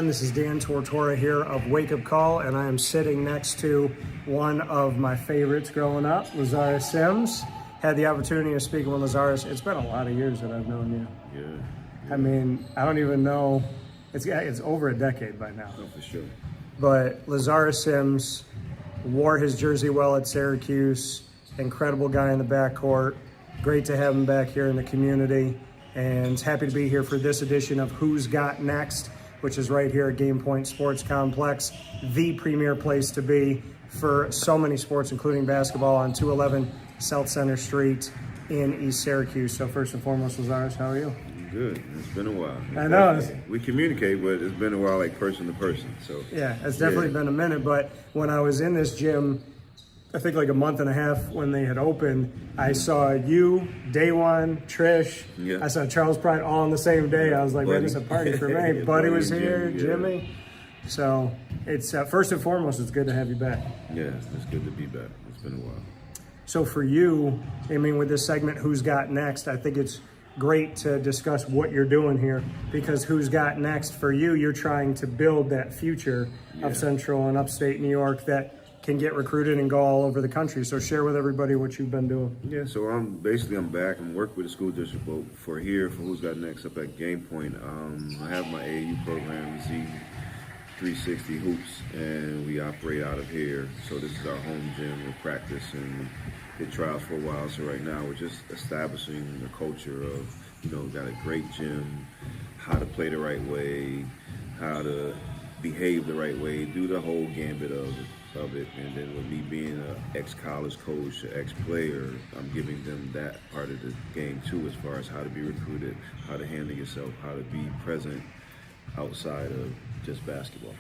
This is Dan Tortora here of WakeUpCall, and I am sitting next to one of my favorites growing up, Lazarus Sims. Had the opportunity of speaking with Lazarus. It's been a lot of years that I've known you. Yeah. I mean, I don't even know. It's over a decade by now. Oh, for sure. But Lazarus Sims wore his jersey well at Syracuse. Incredible guy in the backcourt. Great to have him back here in the community. And happy to be here for this edition of Who's Got Next, which is right here at Game Point Sports Complex, the premier place to be for so many sports, including basketball, on 211 South Center Street in East Syracuse. So first and foremost, Lazarus, how are you? Good. It's been a while. I know. We communicate, but it's been a while, like person to person. So yeah, it's definitely been a minute. But when I was in this gym, I think like a month and a half when they had opened, I saw you, Day One, Trish. Yeah. I saw Charles Pride all on the same day. I was like, man, it's a party for me. Buddy was here, Jimmy. So it's first and foremost, it's good to have you back. Yeah, it's good to be back. It's been a while. So for you, I mean, with this segment, Who's Got Next, I think it's great to discuss what you're doing here, because Who's Got Next for you, you're trying to build that future of Central and Upstate New York that can get recruited and go all over the country. So share with everybody what you've been doing. Yeah, so I'm back. I'm working with the school district for Who's Got Next up at Game Point. I have my AAU program, Z360 Hoops, and we operate out of here. So this is our home gym. We practice and did trials for a while. So right now we're just establishing the culture of, got a great gym, how to play the right way, how to behave the right way, do the whole gambit of it. And then with me being an ex-college coach, an ex-player, I'm giving them that part of the game too, as far as how to be recruited, how to handle yourself, how to be present outside of just basketball.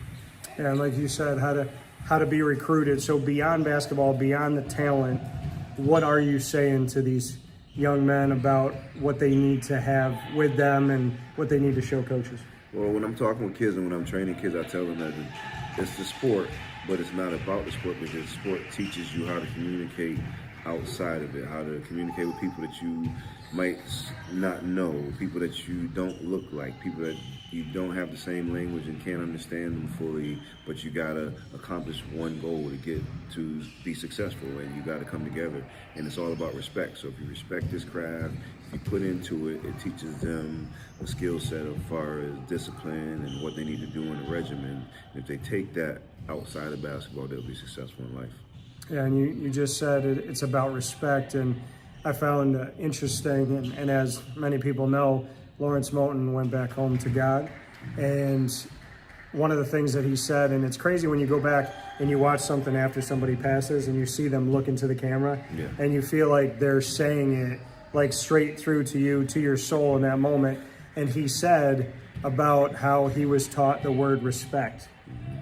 Yeah, and like you said, how to be recruited. So beyond basketball, beyond the talent, what are you saying to these young men about what they need to have with them and what they need to show coaches? Well, when I'm talking with kids and when I'm training kids, I tell them that it's the sport, but it's not about the sport, because sport teaches you how to communicate outside of it, how to communicate with people that you might not know, people that you don't look like, people that you don't have the same language and can't understand them fully, but you gotta accomplish one goal to get to be successful, and you gotta come together. And it's all about respect. So if you respect this craft, if you put into it, it teaches them a skill set as far as discipline and what they need to do in a regimen. And if they take that outside of basketball, they'll be successful in life. Yeah, and you just said it's about respect, and I found interesting, and as many people know, Lawrence Moten went back home to God, and one of the things that he said, and it's crazy when you go back and you watch something after somebody passes and you see them look into the camera, and you feel like they're saying it like straight through to you, to your soul in that moment. And he said about how he was taught the word respect,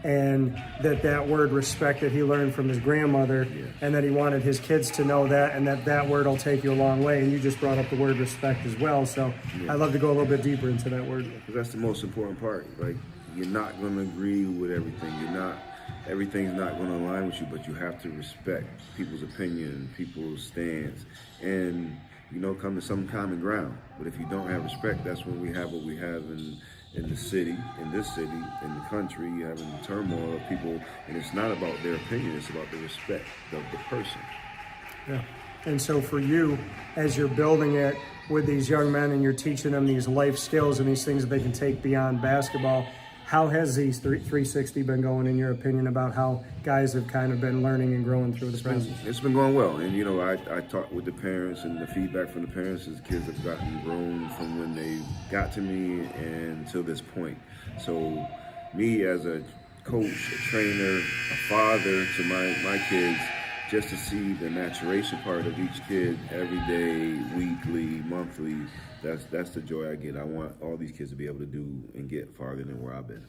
and that word respect that he learned from his grandmother, and that he wanted his kids to know that, and that word will take you a long way. And you just brought up the word respect as well. So I'd love to go a little bit deeper into that word. Because that's the most important part. Like, you're not going to agree with everything. Everything's not going to align with you, but you have to respect people's opinion, people's stance, and come to some common ground. But if you don't have respect, that's when we have what we have in the city, in this city, in the country. You have a turmoil of people, and it's not about their opinion, it's about the respect of the person. Yeah. And so for you, as you're building it with these young men and you're teaching them these life skills and these things that they can take beyond basketball, how has these 360 been going, in your opinion, about how guys have kind of been learning and growing through the process? It's been going well. And, I talk with the parents, and the feedback from the parents is kids have gotten grown from when they got to me and till this point. So me as a coach, a trainer, a father to my kids, just to see the maturation part of each kid every day, weekly, monthly, that's the joy I get. I want all these kids to be able to do and get farther than where I've been.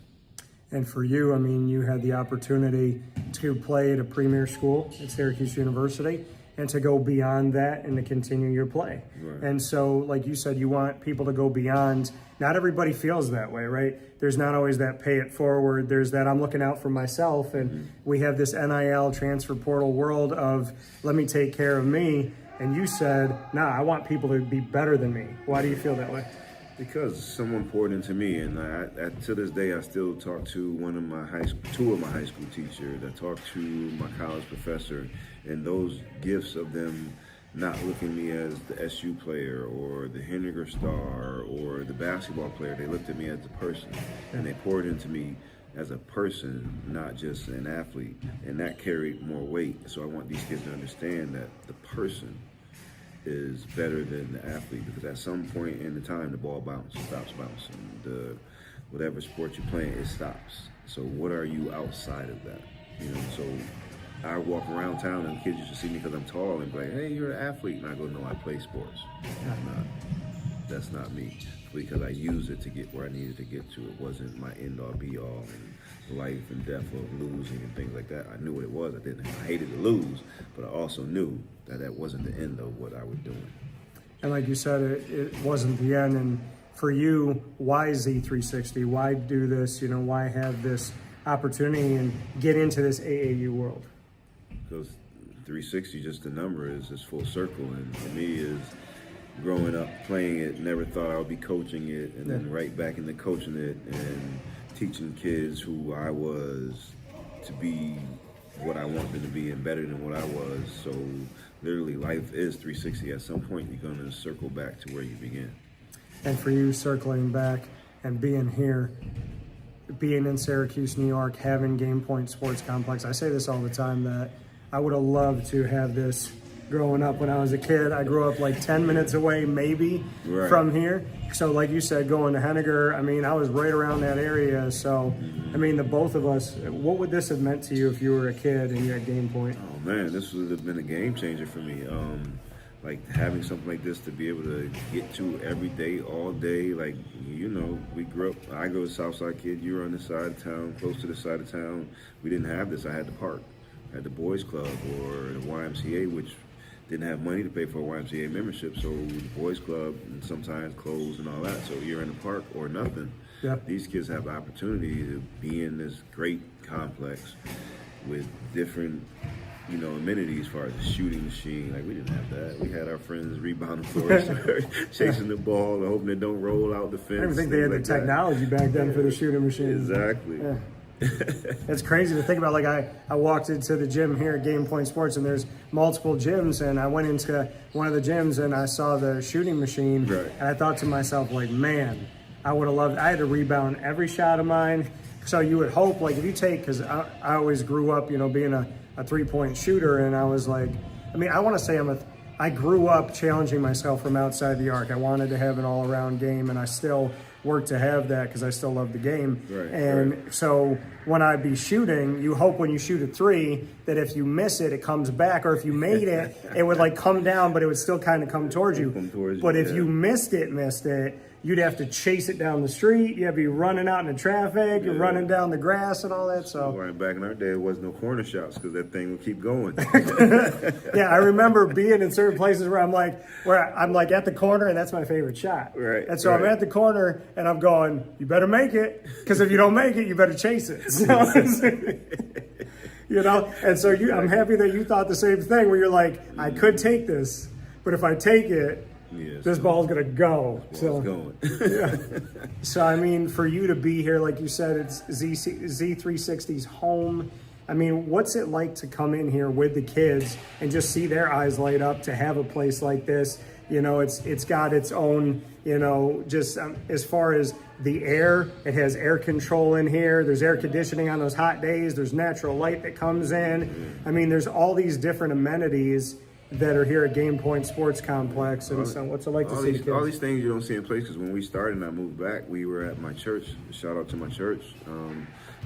And for you, I mean, you had the opportunity to play at a premier school at Syracuse University, and to go beyond that and to continue your play. Right. And so, like you said, you want people to go beyond. Not everybody feels that way, right? There's not always that pay it forward. There's that I'm looking out for myself. And we have this NIL transfer portal world of let me take care of me. And you said, nah, I want people to be better than me. Why do you feel that way? Because someone poured into me, and to this day, I still talk to two of my high school teachers. I talk to my college professor, and those gifts of them not looking at me as the SU player or the Henniger star or the basketball player. They looked at me as a person, and they poured into me as a person, not just an athlete, and that carried more weight. So I want these kids to understand that the person is better than the athlete, because at some point in the time the ball stops bouncing. Whatever sport you're playing, it stops. So what are you outside of that? So I walk around town and kids used to see me because I'm tall and be like, hey, you're an athlete. And I go, no, I play sports. That's not me, because I used it to get where I needed to get to. It wasn't my end all be all and life and death of losing and things like that. I knew what it was. I hated to lose, but I also knew that wasn't the end of what I was doing. And like you said, it wasn't the end. And for you, why Z360? Why do this? Why have this opportunity and get into this AAU world? Because 360, just the number, is full circle. And for me, is growing up playing it, never thought I would be coaching it, and then right back into coaching it and teaching kids who I was to be what I want them to be and better than what I was. So literally life is 360. At some point you're going to circle back to where you began. And for you, circling back and being here, being in Syracuse, New York, having Game Point Sports Complex, I say this all the time that I would have loved to have this growing up when I was a kid. I grew up like 10 minutes away maybe from here. So like you said, going to Henniger, I was right around that area. So, the both of us, what would this have meant to you if you were a kid and you had Game Point? Oh man, this would have been a game changer for me. Like having something like this to be able to get to every day, all day. Like, we grew up, I go to Southside kid, you were on this side of town, close to the side of town. We didn't have this. I had the park, I had the boys club or the YMCA, which didn't have money to pay for a YMCA membership, so the boys club and sometimes clothes and all that. So you're in the park or nothing. Yep. These kids have the opportunity to be in this great complex with different, amenities as far as the shooting machine. Like, we didn't have that. We had our friends rebounding for us, chasing the ball and hoping it don't roll out the fence. I don't think they had the technology back then for the shooting machine. Exactly. Yeah. It's crazy to think about. Like, I walked into the gym here at Game Point Sports, and there's multiple gyms, and I went into one of the gyms and I saw the shooting machine, and I thought to myself, like, man, I would have loved, I had to rebound every shot of mine. So you would hope, like, if you take, because I always grew up, being a three-point shooter, and I was like, I want to say I grew up challenging myself from outside the arc. I wanted to have an all-around game, and I still work to have that because I still love the game. So when I'd be shooting, you hope when you shoot a three that if you miss it, it comes back, or if you made it, it would like come down, but it would still kind of come towards you. But if you missed it, you'd have to chase it down the street. You'd be running out in the traffic, you're running down the grass and all that. So back in our day, there was no corner shots because that thing would keep going. Yeah, I remember being in certain places where I'm like at the corner, and that's my favorite shot. And so I'm at the corner and I'm going, you better make it, because if you don't make it, you better chase it. So, and so I'm happy that you thought the same thing, where you're like, I could take this, but if I take it, this ball's gonna go. So for you to be here, like you said, it's Z360's home. What's it like to come in here with the kids and just see their eyes light up to have a place like this? It's got its own, just as far as the air, it has air control in here. There's air conditioning on those hot days. There's natural light that comes in. There's all these different amenities that are here at Game Point Sports Complex. And so what's it like to see the kids? All these things you don't see in place, because when we started and I moved back, we were at my church. Shout out to my church,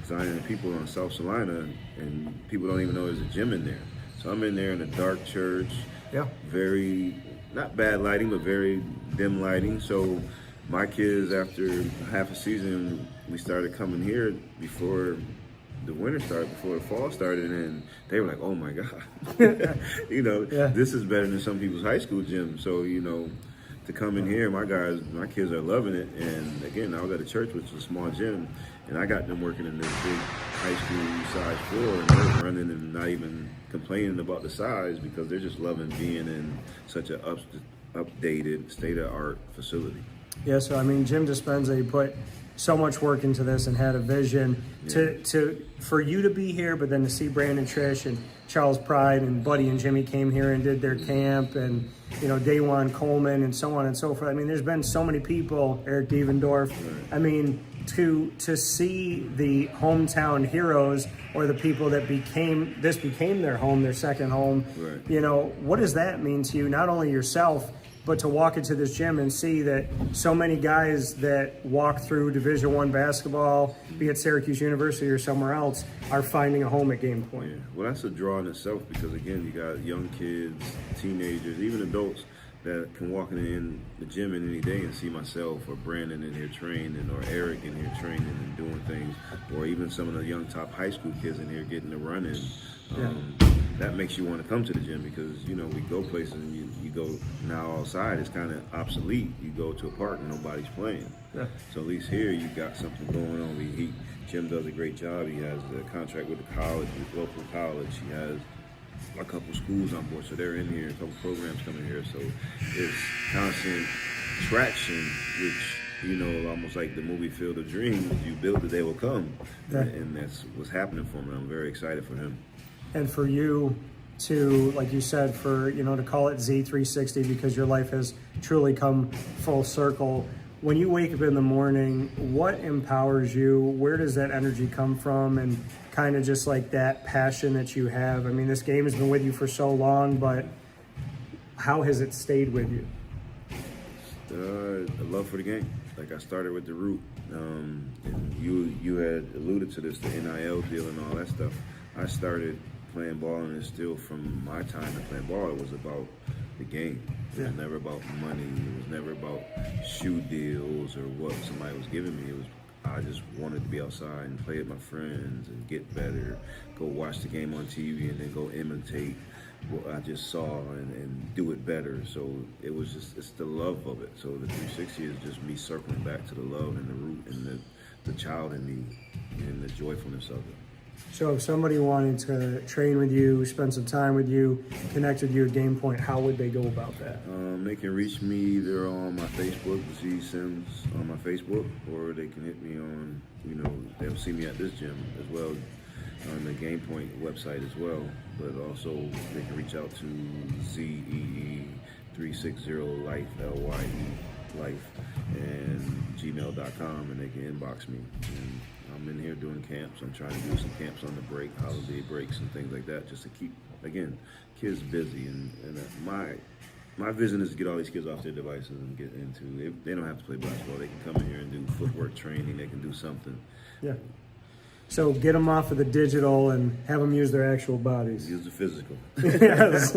Zion and people on South Salina, and people don't even know there's a gym in there. So I'm in there in a dark church, very, not bad lighting, but very dim lighting. So my kids, after half a season, we started coming here before the winter started, before the fall started, and they were like, oh my God, this is better than some people's high school gym. So, to come in here, my kids are loving it. And again, I was at a church, which was a small gym, and I got them working in this big high school size floor, and they're running and not even complaining about the size, because they're just loving being in such an updated, state-of-art facility. Yeah, so I mean, Jim Dispenza, he put so much work into this and had a vision to for you to be here, but then to see Brandon, Trish, and Charles Pride and Buddy and Jimmy came here and did their camp, and Dawan Coleman and so on and so forth. I mean, there's been so many people, Eric Devendorf. I mean, to see the hometown heroes or the people that became their home, their second home. Right. What does that mean to you? Not only yourself, but to walk into this gym and see that so many guys that walk through Division I basketball, be it Syracuse University or somewhere else, are finding a home at Game Point. Yeah. Well, that's a draw in itself because, again, you got young kids, teenagers, even adults that can walk in the gym in any day and see myself or Brandon in here training or Eric in here training and doing things, or even some of the young top high school kids in here getting the run in. That makes you want to come to the gym because, we go places and you go now outside, it's kind of obsolete. You go to a park and nobody's playing. Yeah. So at least here you got something going on. Jim does a great job. He has the contract with the college, with local college. He has a couple schools on board, so they're in here, a couple programs coming here. So it's constant traction, which, almost like the movie Field of Dreams, you build it, they will come. Yeah. And that's what's happening for him. I'm very excited for him. And for you to, like you said, to call it Z360 because your life has truly come full circle. When you wake up in the morning, what empowers you? Where does that energy come from? And kind of just like that passion that you have. I mean, this game has been with you for so long, but how has it stayed with you? A love for the game. Like I started with the root. And you had alluded to this, the NIL deal and all that stuff. I started playing ball, and it's still from my time to playing ball, it was about the game. It was never about money. It was never about shoe deals or what somebody was giving me. I just wanted to be outside and play with my friends and get better, go watch the game on TV and then go imitate what I just saw and do it better. So it's the love of it. So the 360 is just me circling back to the love and the root and the child in me and the joyfulness of it. So if somebody wanted to train with you, spend some time with you, connect with you at Game Point, how would they go about that? They can reach me either on my Facebook, Lazarus Sims on my Facebook, or they can hit me on, they'll see me at this gym as well, on the Game Point website as well. But also they can reach out to ZEE360life, LYE, life, and gmail.com, and they can inbox me. And I'm in here doing camps. I'm trying to do some camps on the break, holiday breaks and things like that, just to keep, again, kids busy. And my vision is to get all these kids off their devices and get into, they don't have to play basketball. They can come in here and do footwork training. They can do something. Yeah. So get them off of the digital and have them use their actual bodies. Use the physical. Yes.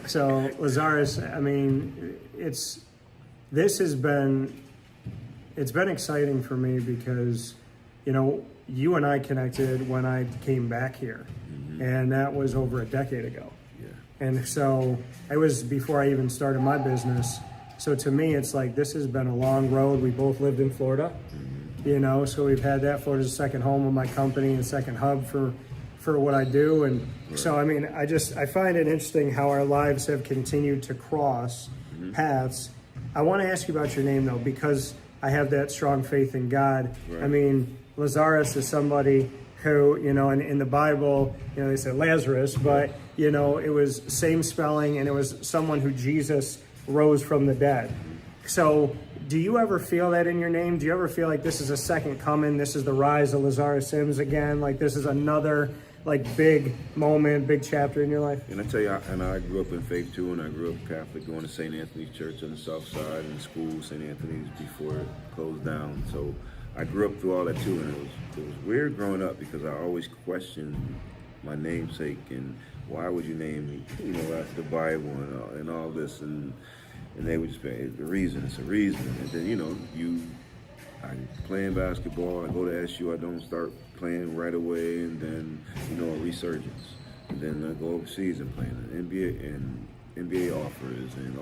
So Lazarus, I mean, it's been exciting for me because, you and I connected when I came back here, and that was over a decade ago. Yeah. And so it was before I even started my business. So to me, it's like this has been a long road. We both lived in Florida, so we've had that. Florida's a second home of my company and second hub for what I do. And so, I mean, I find it interesting how our lives have continued to cross paths. I want to ask you about your name, though, because I have that strong faith in God. Right. I mean, Lazarus is somebody who, in the Bible, they say Lazarus, but, it was same spelling, and it was someone who Jesus rose from the dead. So do you ever feel that in your name? Do you ever feel like this is a second coming? This is the rise of Lazarus Sims again? Like this is another big moment, big chapter in your life? And I tell you, I grew up in faith too, and I grew up Catholic, going to St. Anthony's Church on the south side and school, St. Anthony's, before it closed down. So I grew up through all that too, and it was weird growing up because I always questioned my namesake and why would you name me, after the Bible and all this, and they would just say, it's a reason. And then, I'm playing basketball, I go to SU, I don't start playing right away, and then, a resurgence. And then I go overseas and play in the NBA offers and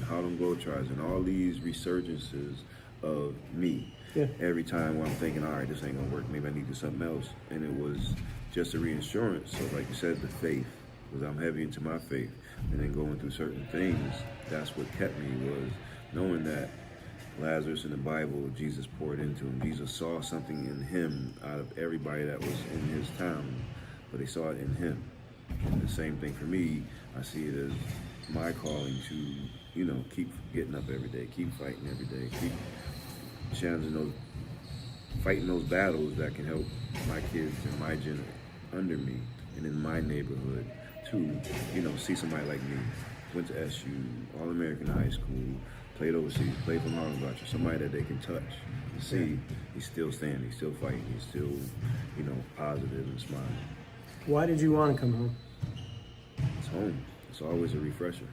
Harlem Globetrotters and all these resurgences of me. Yeah. Every time when I'm thinking, all right, this ain't gonna work, maybe I need to do something else. And it was just a reassurance. So like you said, the faith, because I'm heavy into my faith, and then going through certain things, that's what kept me, was knowing that Lazarus in the Bible, Jesus poured into him. Jesus saw something in him out of everybody that was in his town, but they saw it in him. And the same thing for me, I see it as my calling to, you know, keep getting up every day, keep fighting every day, keep challenging those, fighting those battles that can help my kids and my gen under me and in my neighborhood to, you know, see somebody like me, went to SU, All-American high school, played overseas, played for Harlem Dodgers, somebody that they can touch and see he's still standing, he's still fighting, he's still, you know, positive and smiling. Why did you want to come home? It's home. It's always a refresher.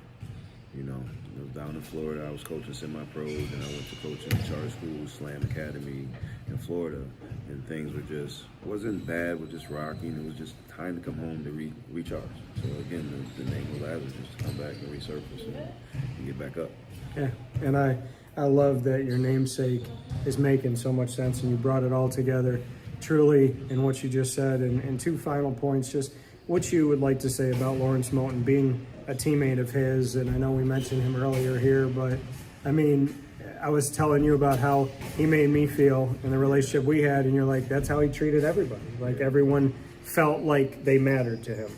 You know, I was down in Florida. I was coaching semi-pros, and I went to coaching charter school, Slam Academy in Florida, and things were just, wasn't bad, was just rocking. It was just time to come home to recharge. So again, the name of Lazarus is to come back and resurface and get back up. Yeah, and I love that your namesake is making so much sense, and you brought it all together truly in what you just said. And two final points, just what you would like to say about Lawrence Moten being a teammate of his. And I know we mentioned him earlier here, but I mean, I was telling you about how he made me feel in the relationship we had, and you're like, that's how he treated everybody. Like everyone felt like they mattered to him.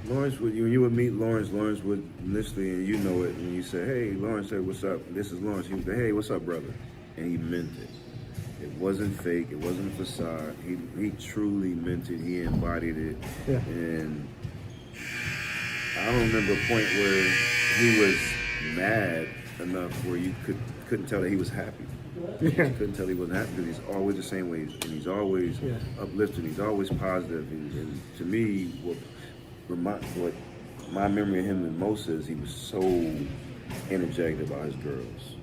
Lawrence, when you would meet Lawrence would initially, and you know it, when you say, hey, Lawrence, hey, what's up? This is Lawrence. He would say, hey, what's up, brother? And he meant it. It wasn't fake. It wasn't a facade. He truly meant it. He embodied it. Yeah. And I don't remember a point where he was mad enough where you couldn't tell that he was happy. Yeah. You couldn't tell he wasn't happy because he's always the same way. And he's always uplifting. He's always positive. And to me, what my memory of him the most is he was so energetic about his girls.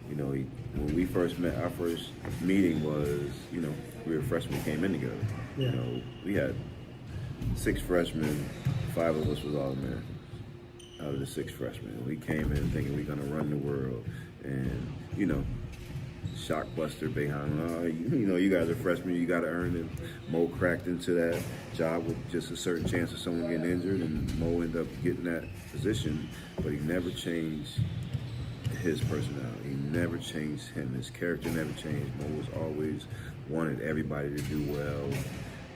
You know, when we first met, our first meeting was, you know, we were freshmen, came in together. Yeah. You know, we had 6 freshmen, 5 of us was All-Americans out of the 6 freshmen. We came in thinking we're going to run the world. And, you know, shockbuster behind, you know, you guys are freshmen, you got to earn it. Mo cracked into that job with just a certain chance of someone getting injured, and Mo ended up getting that position, but he never changed his personality. He never changed him. His character never changed. Mo was always wanted everybody to do well,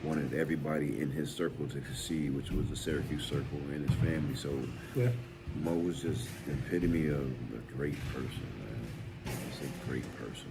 wanted everybody in his circle to succeed, which was the Syracuse circle and his family. So Mo was just the epitome of a great person, man. He's a great person.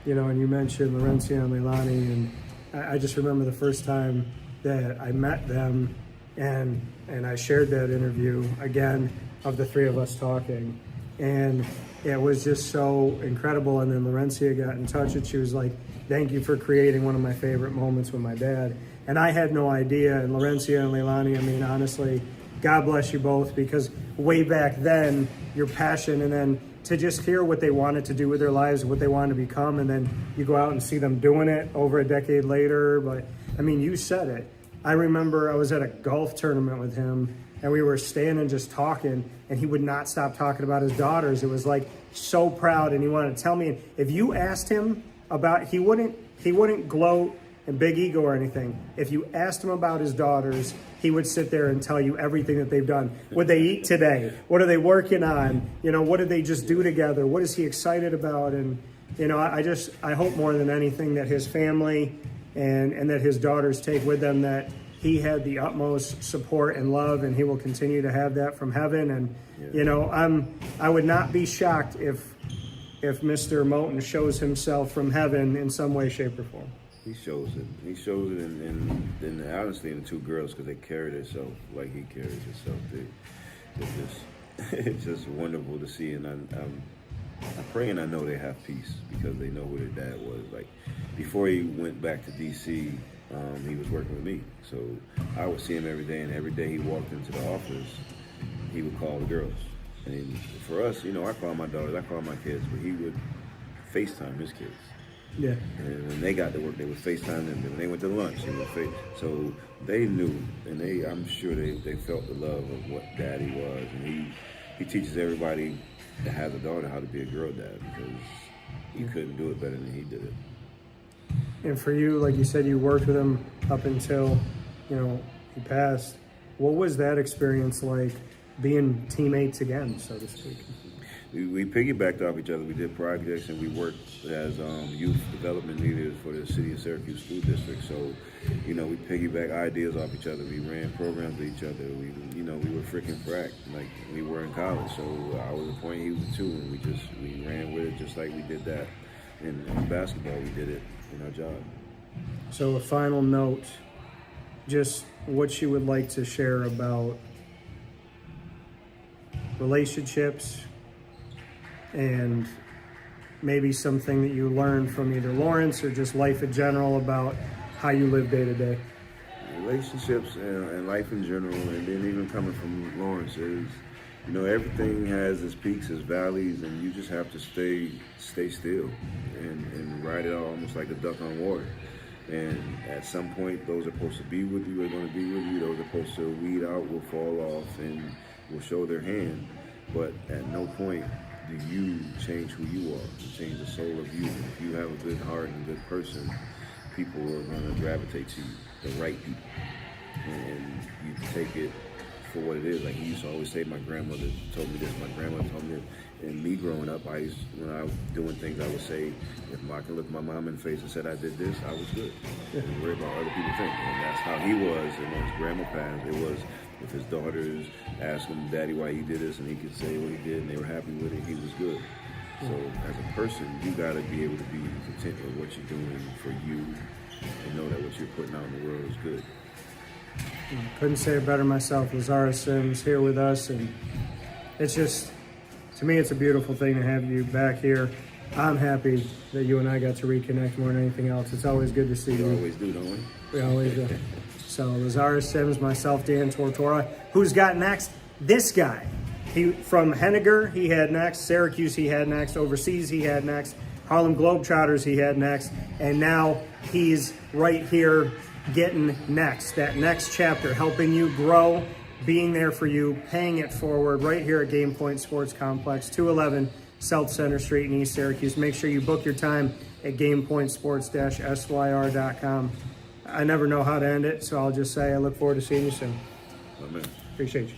You know, and you mentioned Laurencia and Leilani, and I just remember the first time that I met them, and I shared that interview again of the 3 of us talking. And it was just so incredible. And then Laurencia got in touch and she was like, thank you for creating one of my favorite moments with my dad. And I had no idea. And Laurencia and Leilani, I mean, honestly, God bless you both, because way back then, your passion, and then to just hear what they wanted to do with their lives, what they wanted to become, and then you go out and see them doing it over a decade later. But I mean, you said it. I remember I was at a golf tournament with him, and we were standing just talking, and he would not stop talking about his daughters. It was like so proud, and he wanted to tell me. And if you asked him about, he wouldn't gloat and big ego or anything. If you asked him about his daughters, he would sit there and tell you everything that they've done. What they eat today? What are they working on? You know, what did they just do together? What is he excited about? And you know, I hope more than anything that his family and that his daughters take with them that he had the utmost support and love, and he will continue to have that from heaven. And you know, I would not be shocked if Mr. Moten shows himself from heaven in some way, shape, or form. He shows it. He shows it in honestly in the 2 girls, because they carry themselves like he carries himself. It's just wonderful to see, and I pray and I know they have peace because they know who their dad was. Like before he went back to DC, he was working with me, so I would see him every day, and every day he walked into the office, he would call the girls. And for us, you know, I call my daughters, I call my kids, but he would FaceTime his kids. Yeah. And when they got to work, they would FaceTime them. When they went to lunch, he would so they knew, and I'm sure they felt the love of what daddy was. And he teaches everybody that has a daughter how to be a girl dad, because you couldn't do it better than he did it. And for you, like you said, you worked with him up until, you know, he passed. What was that experience like, being teammates again, so to speak? we piggybacked off each other. We did projects and we worked as youth development leaders for the city of Syracuse School District. So, we piggybacked ideas off each other. We ran programs with each other. We were freaking frack like we were in college. So I was a point, he was a two, and we ran with it just like we did that in basketball. We did it in our job. So a final note, just what you would like to share about relationships and maybe something that you learned from either Lawrence or just life in general about how you live day to day. Relationships and life in general, and then even coming from Lawrence is, everything has its peaks, its valleys, and you just have to stay still and ride it out almost like a duck on water. And at some point, those are supposed to be with you are going to be with you. Those are supposed to weed out, will fall off, and will show their hand. But at no point do you change who you are. You change the soul of you. If you have a good heart and a good person, people are going to gravitate to you, the right people. And you take it for what it is. Like he used to always say, my grandmother told me this, my grandmother told me this. And me growing up, when I was doing things, I would say, if I could look my mom in the face and said I did this, I was good. I didn't worry about what other people think. And that's how he was. And when his grandma passed, it was if his daughters asked him, Daddy, why he did this, and he could say what he did, and they were happy with it, he was good. So as a person, you got to be able to be content with what you're doing for you and know that what you're putting out in the world is good. Couldn't say it better myself. Lazarus Sims here with us, and it's just, to me, it's a beautiful thing to have you back here. I'm happy that you and I got to reconnect more than anything else. It's always good to see you. We always do, don't we? We always do. So Lazarus Sims, myself, Dan Tortora. Who's got next? This guy. He from Henniger, he had next. Syracuse, he had next. Overseas, he had next. Harlem Globetrotters, he had next. And now he's right here getting next. That next chapter, helping you grow, being there for you, paying it forward right here at Game Point Sports Complex, 211 South Center Street in East Syracuse. Make sure you book your time at GamePointSports-SYR.com. I never know how to end it, so I'll just say I look forward to seeing you soon. Amen. Appreciate you.